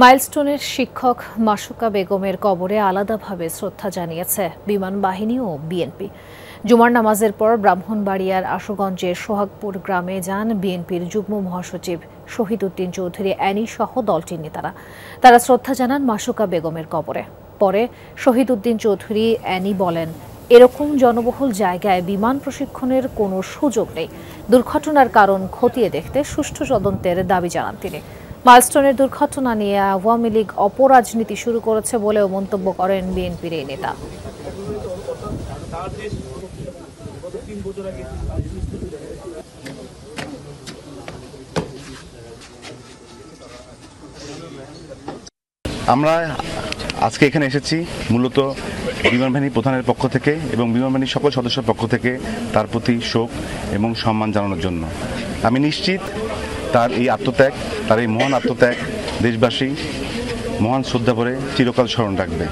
মাইলস্টোনের শিক্ষক মাসুকা বেগমের কবরে আলাদাভাবে শ্রদ্ধা জানিয়েছে বিমান বাহিনী ও বিএনপি। জুমার নামাজের পর ব্রাহ্মণবাড়িয়ার আশুগঞ্জের সোহাগপুর গ্রামে যান বিএনপির যুগ্ম মহাসচিব শহীদ উদ্দিন চৌধুরী অ্যানি সহ দলটির নেতারা। তারা শ্রদ্ধা জানান মাসুকা বেগমের কবরে। পরে শহীদ উদ্দিন চৌধুরী অ্যানি বলেন, এরকম জনবহুল জায়গায় বিমান প্রশিক্ষণের কোনো সুযোগ নেই। দুর্ঘটনার কারণ খতিয়ে দেখতে সুষ্ঠু তদন্তের দাবি জানান তিনি। মাইলস্টোনের দুর্ঘটনা নিয়ে আওয়ামী লীগ অপরাজনীতি শুরু করেছে বলেও মন্তব্য করেন বিএনপির এই নেতা। আমরা আজকে এখানে এসেছি মূলত বিমান বাহিনী প্রধানের পক্ষ থেকে এবং বিমান বাহিনীর সকল সদস্যের পক্ষ থেকে তার প্রতি শোক এবং সম্মান জানানোর জন্য। আমি নিশ্চিত তার এই আত্মত্যাগ, তার এই মহান আত্মত্যাগ দেশবাসী মহান শ্রদ্ধা ভরে চিরকাল স্মরণ রাখবে।